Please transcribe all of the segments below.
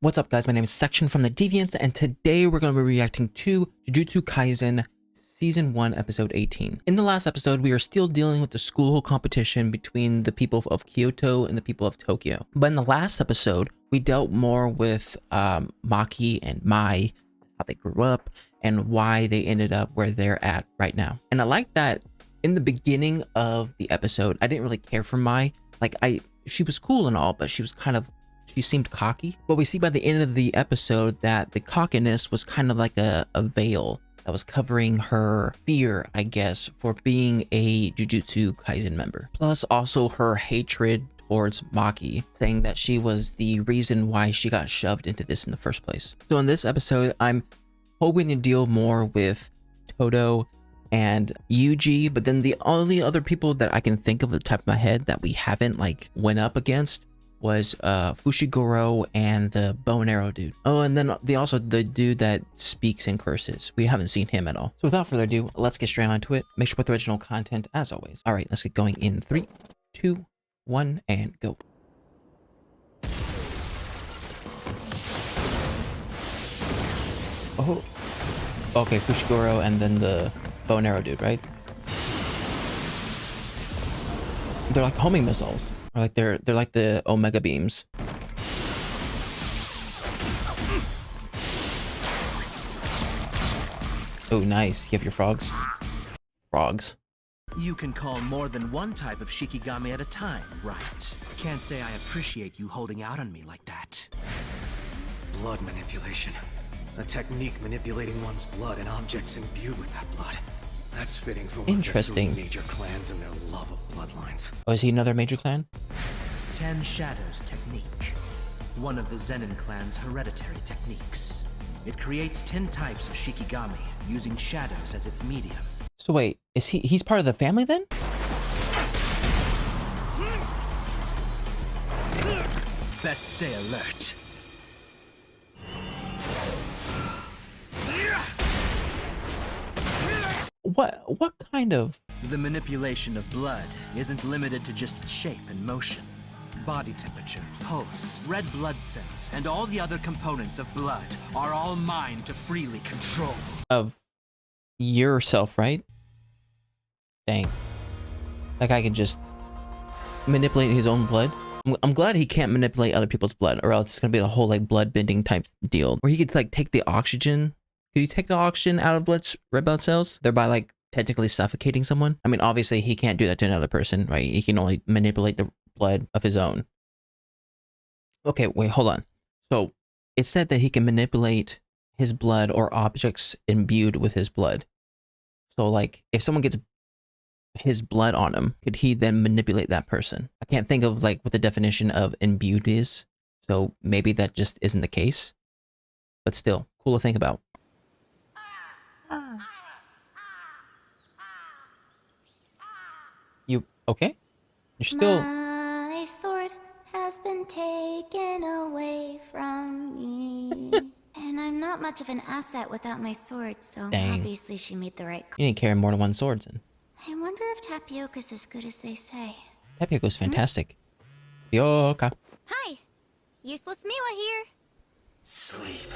What's up, guys? My name is Section from the Deviants, and today we're going to be reacting to Jujutsu Kaisen Season 1, Episode 18. In the last episode, we are still dealing with the school competition between the people of Kyoto and the people of Tokyo. But in the last episode, we dealt more with Maki and Mai, how they grew up, and why they ended up where they're at right now. And I like that in the beginning of the episode, I didn't really care for Mai. She was cool and all, but she seemed cocky. But we see by the end of the episode that the cockiness was kind of like a veil that was covering her fear, I guess, for being a Jujutsu Kaisen member. Plus also her hatred towards Maki, saying that she was the reason why she got shoved into this in the first place. So in this episode, I'm hoping to deal more with Todo and Yuji, but then the only other people that I can think of at the top of my head that we haven't went up against was Fushiguro and the bow and arrow dude. Oh, and then the dude that speaks in curses. We haven't seen him at all. So without further ado, let's get straight onto it. Make sure to put the original content as always. All right, let's get going in 3, 2, 1, and go. Oh, okay, Fushiguro and then the bow and arrow dude, right? They're like homing missiles. Or they're like the Omega beams. Oh, nice. You have your frogs. Frogs. You can call more than one type of Shikigami at a time, right? Can't say I appreciate you holding out on me like that. Blood manipulation. A technique manipulating one's blood and objects imbued with that blood. That's fitting for one of the 3 major clans and their love of bloodlines. Oh, is he another major clan? 10 Shadows technique. One of the Zenin clan's hereditary techniques. It creates 10 types of Shikigami, using shadows as its medium. So wait, is he's part of the family then? Best stay alert. What kind of... The manipulation of blood isn't limited to just shape and motion. Body temperature, pulse, red blood cells, and all the other components of blood are all mine to freely control. Of yourself, right? Dang. That guy can just manipulate his own blood. I'm glad he can't manipulate other people's blood, or else it's gonna be the whole blood bending type deal. Where he could take the oxygen. Could he take the oxygen out of red blood cells? Thereby technically suffocating someone? I mean, obviously he can't do that to another person, right? He can only manipulate the blood of his own. Okay, wait, hold on. So it said that he can manipulate his blood or objects imbued with his blood. So if someone gets his blood on him, could he then manipulate that person? I can't think of what the definition of imbued is. So maybe that just isn't the case. But still, cool to think about. You okay? You're still... My sword has been taken away from me. And I'm not much of an asset without my sword, so Dang. Obviously she made the right call. You didn't carry more than one sword, then. I wonder if tapioca's as good as they say. Tapioca's fantastic. Tapioca. Hi! Useless Miwa here. Sleep.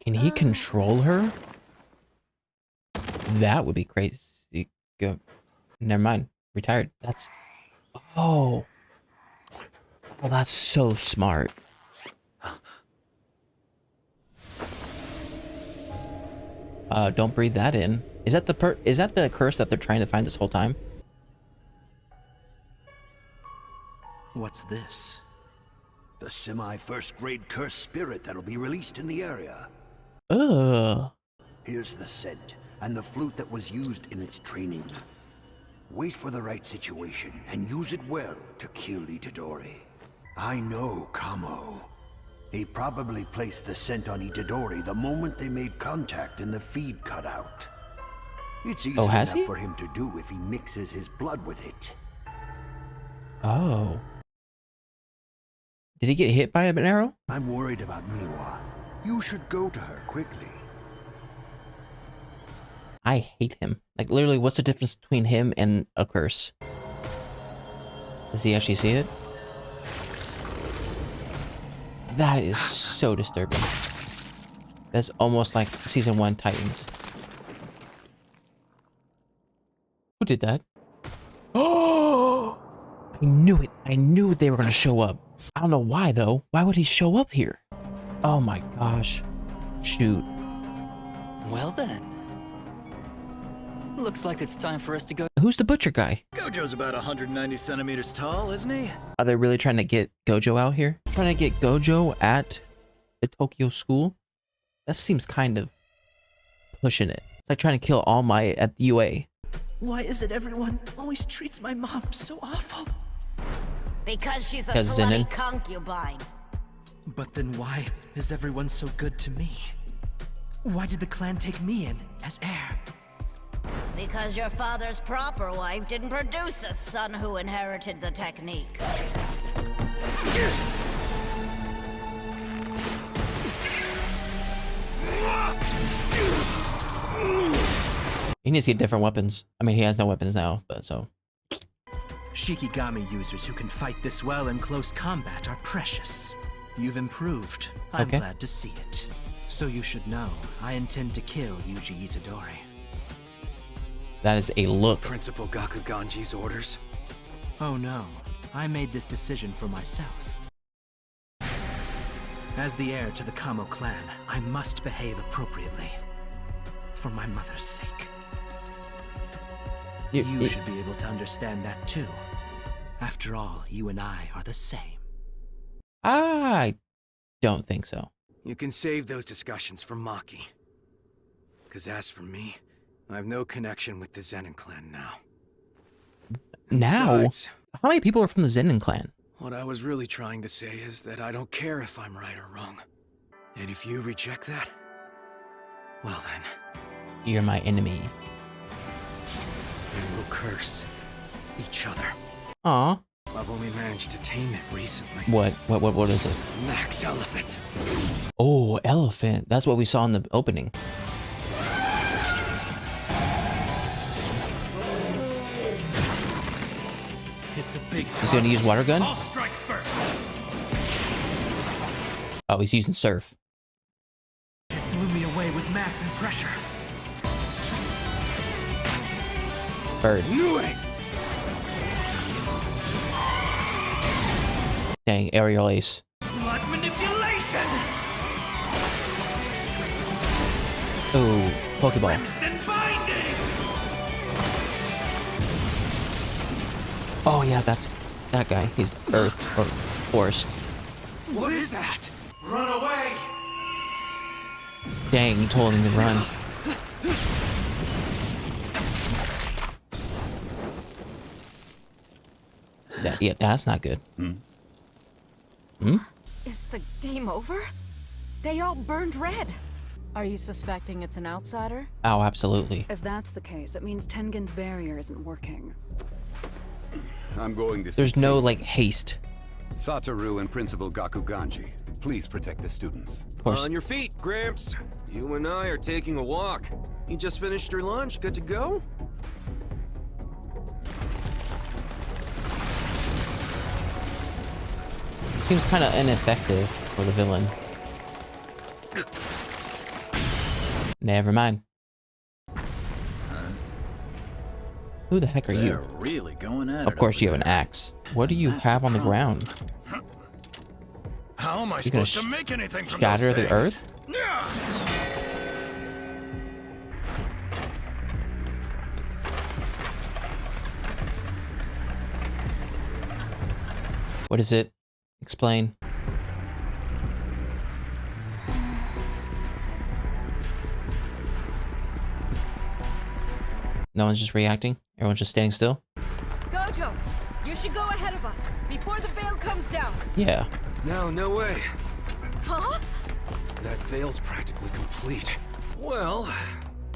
Can he control her? That would be crazy. Go. Never mind. Retired. That's... Oh. Oh, that's so smart. Don't breathe that in. Is that the curse that they're trying to find this whole time? What's this? The semi-first grade cursed spirit that'll be released in the area. Ugh. Here's the scent and the flute that was used in its training. Wait for the right situation and use it well to kill Itadori. I know Kamo. He probably placed the scent on Itadori the moment they made contact and the feed cut out. It's easy enough for him to do if he mixes his blood with it. Oh. Did he get hit by an arrow? I'm worried about Miwa. You should go to her quickly. I hate him. Literally, what's the difference between him and a curse? Does he actually see it? That is so disturbing. That's almost like season 1 Titans. Who did that? Oh! I knew it. I knew they were going to show up. I don't know why, though. Why would he show up here? Oh my gosh. Shoot. Well then. Looks like it's time for us to go. Who's the butcher guy? Gojo's about 190 centimeters tall, isn't he? Are they really trying to get Gojo out here? Trying to get Gojo at the Tokyo school? That seems kind of pushing it. It's like trying to kill All Might at the UA. Why is it everyone always treats my mom so awful? Because she's a Because slutty Zenin. concubine. But then why is everyone so good to me? Why did the clan take me in as heir? Because your father's proper wife didn't produce a son who inherited the technique. He needs to get different weapons. I mean, he has no weapons now, but so. Shikigami users who can fight this well in close combat are precious. You've improved. I'm Okay. glad to see it. So you should know, I intend to kill Yuji Itadori. That is a look. Principal Gakuganji's orders? Oh no, I made this decision for myself. As the heir to the Kamo clan, I must behave appropriately. For my mother's sake. You should be able to understand that too. After all, you and I are the same. I don't think so. You can save those discussions for Maki. Because as for me, I have no connection with the Zenin clan now. Now? Besides, How many people are from the Zenin clan? what I was really trying to say is that I don't care if I'm right or wrong. And if you reject that, well then, You're my enemy. then we'll curse each other. Aw. I've only managed to tame it recently. What is it? Max Elephant. Oh, elephant. That's what we saw in the opening. It's a big He's gonna use water gun? I'll strike first. Oh, he's using surf. It blew me away with mass and pressure. Bird. Knew it! Dang, aerial ace. Blood manipulation! Oh, Pokeball. Crimson binding! Oh yeah, that's that guy. He's earth or forest. What is that? Run away! Dang, you told him to run. Yeah, that's not good. Is the game over? They all burned red. Are you suspecting it's an outsider? Oh, absolutely. If that's the case, it means Tengen's barrier isn't working. I'm going to There's no like haste. Satoru and Principal Gakuganji, please protect the students. Of course. On your feet, Gramps. You and I are taking a walk. You just finished your lunch. Good to go? It seems kind of ineffective for the villain. Never mind. Who the heck are They're you? really going at it. Of course over you have an there. axe. What do you That's have on the cool. ground? How am I You're gonna supposed to make anything from shatter those the things? earth? What is it? Explain. No one's just reacting? Everyone's just standing still? Gojo, you should go ahead of us before the veil comes down. Yeah. No way. Huh? That veil's practically complete. Well,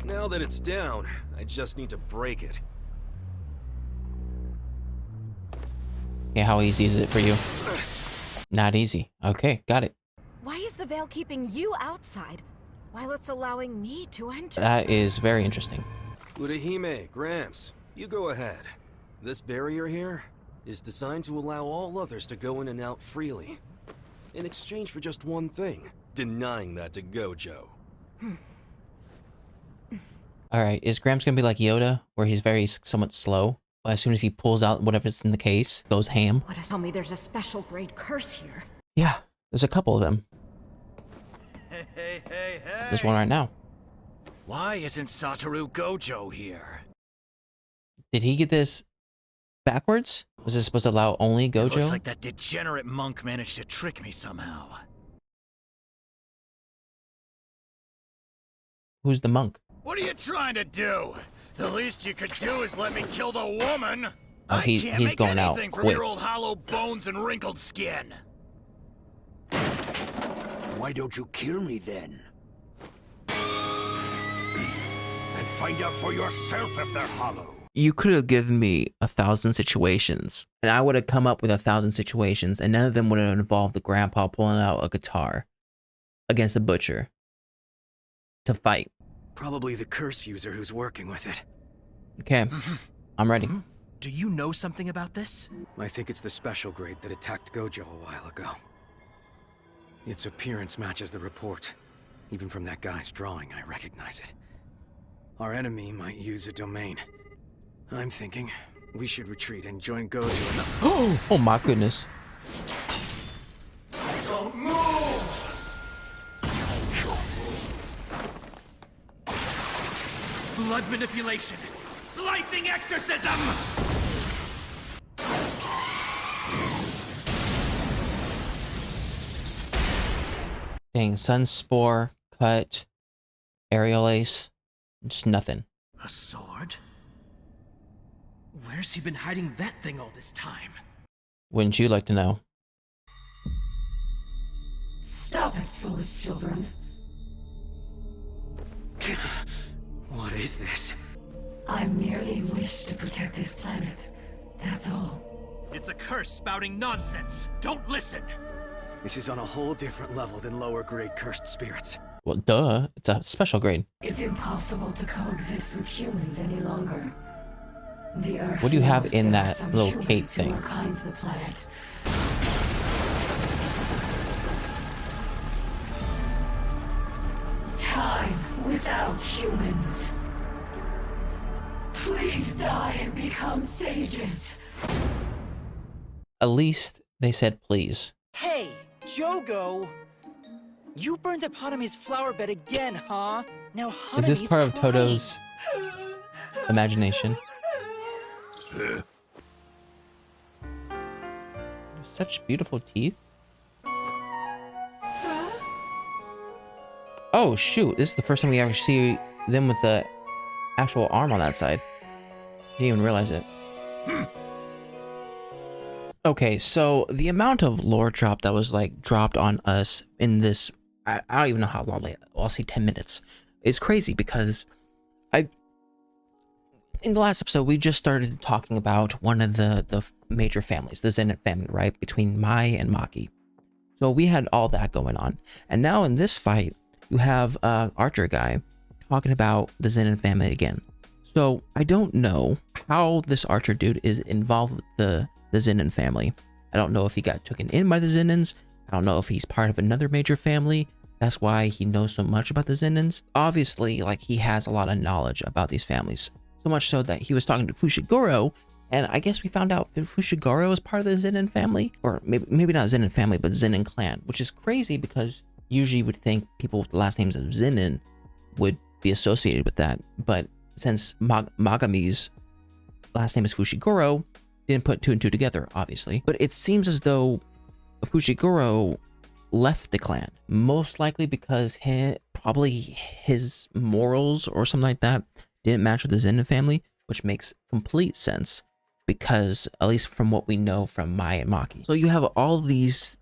now that it's down, I just need to break it. Okay, how easy is it for you? Not easy. Okay, got it. Why is the veil keeping you outside while it's allowing me to enter? That is very interesting. Urahime, Gramps, you go ahead. This barrier here is designed to allow all others to go in and out freely. in exchange for just one thing, denying that to Gojo. All right, is Gramps gonna be like Yoda, where he's very somewhat slow, but as soon as he pulls out whatever's in the case, goes ham? What, tell me there's a special grade curse here? Yeah, there's a couple of them. Hey. There's one right now. Why isn't Satoru Gojo here? Did he get this backwards? Was this supposed to allow only It looks Gojo? like that degenerate monk managed to trick me somehow. Who's the monk? What are you trying to do? The least you could do is let me kill the woman. Oh, I can't he's make going out anything from quick. your old hollow bones and wrinkled skin. Why don't you kill me then? And find out for yourself if they're hollow. You could have given me 1,000 situations, and I would have come up with 1,000 situations, and none of them would have involved the grandpa pulling out a guitar against a butcher to fight. Probably the curse user who's working with it. Okay, I'm ready. Do you know something about this? I think it's the special grade that attacked Gojo a while ago. Its appearance matches the report. Even from that guy's drawing, I recognize it. Our enemy might use a domain. I'm thinking we should retreat and join Gojo and... Oh my goodness. Don't move! Blood manipulation! Slicing exorcism! Dang, Sunspore, Cut, Aerial Ace, just nothing. A sword? Where's he been hiding that thing all this time? Wouldn't you like to know? Stop it, foolish children. What is this? I merely wish to protect this planet. That's all. It's a curse spouting nonsense. Don't listen. This is on a whole different level than lower grade cursed spirits. Well, duh. It's a special grade. It's impossible to coexist with humans any longer. The Earth What do you have knows in there are that some little humans cape who thing? are kind to the planet. Time without humans. Please die and become sages. At least they said please. Hey, Jogo! You burned Eponymy's flower bed again, huh? Now Is this Hanami's part of crying. Toto's imagination? Such beautiful teeth. Oh shoot, this is the first time we ever see them with the actual arm on that side. Didn't even realize it. Okay, so the amount of lore drop that was like dropped on us in this, I don't even know how long, like, I'll say 10 minutes, is crazy because in the last episode, we just started talking about one of the major families, the Zenith family, right? Between Mai and Maki. So we had all that going on. And now in this fight, you have Archer guy talking about the Zenith family again. So I don't know how this Archer dude is involved with the Zenin family. I don't know if he got taken in by the Zenins. I don't know if he's part of another major family. That's why he knows so much about the Zenins. Obviously, like, he has a lot of knowledge about these families. So much so that he was talking to Fushiguro, and I guess we found out that Fushiguro is part of the Zenin family, or maybe not Zenin family, but Zenin clan, which is crazy because usually you would think people with the last names of Zenin would be associated with that. But since Magami's last name is Fushiguro, didn't put two and two together, obviously. But it seems as though Fushiguro left the clan, most likely because probably his morals or something like that didn't match with the Zenin family, which makes complete sense because, at least from what we know from Mai and Maki. So you have all these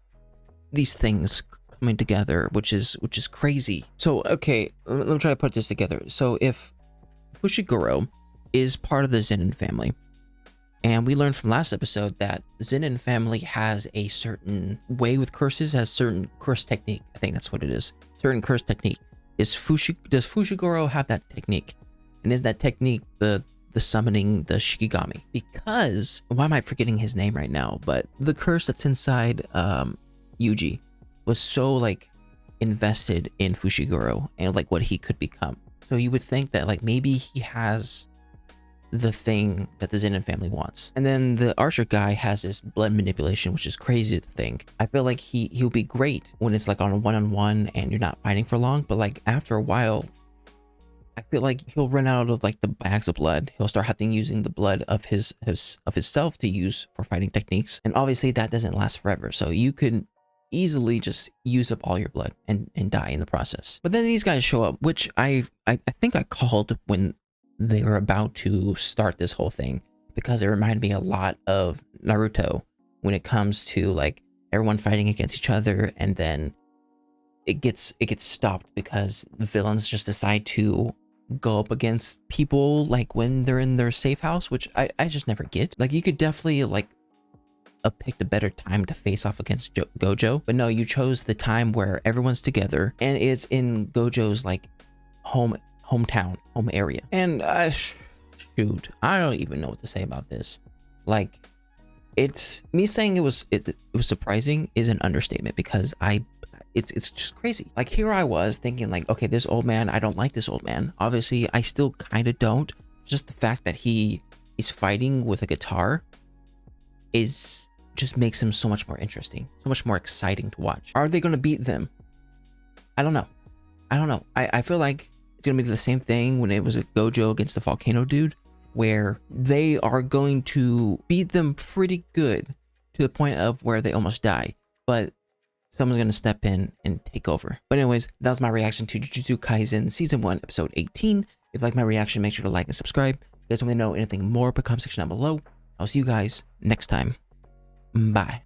things coming together, which is crazy. So okay, let me try to put this together. So if Fushiguro is part of the Zenin family, and we learned from last episode that Zenin family has a certain way with curses, has certain curse technique. I think that's what it is. Certain curse technique. Does Fushiguro have that technique? And is that technique the summoning the Shikigami? Because, why am I forgetting his name right now? But the curse that's inside Yuji, was so like invested in Fushiguro and like what he could become. So you would think that like maybe he has the thing that the Zenin family wants. And then the Archer guy has this blood manipulation, which is crazy to think. I feel like he'll be great when it's like on a one-on-one and you're not fighting for long, but like after a while, I feel like he'll run out of like the bags of blood. He'll start having using the blood of himself to use for fighting techniques. And obviously that doesn't last forever. So you could easily just use up all your blood and die in the process. But then these guys show up, which I think I called when they were about to start this whole thing, because it reminded me a lot of Naruto when it comes to like everyone fighting against each other, and then it gets stopped because the villains just decide to go up against people like when they're in their safe house, which I just never get. Like you could definitely like picked a better time to face off against Gojo, but no, you chose the time where everyone's together and it's in Gojo's like home area. And shoot, I don't even know what to say about this. Like, it's me saying it was surprising is an understatement, because it's just crazy. Like here I was thinking like, okay, this old man, I don't like this old man. Obviously I still kind of don't. Just the fact that he is fighting with a guitar just makes him so much more interesting, so much more exciting to watch. Are they going to beat them? I don't know. I feel like it's going to be the same thing when it was a Gojo against the volcano dude, where they are going to beat them pretty good to the point of where they almost die, but someone's going to step in and take over. But anyways, that was my reaction to Jujutsu Kaisen Season 1, Episode 18. If you like my reaction, make sure to like and subscribe. If you guys want to know anything more, put a comment section down below. I'll see you guys next time. Bye.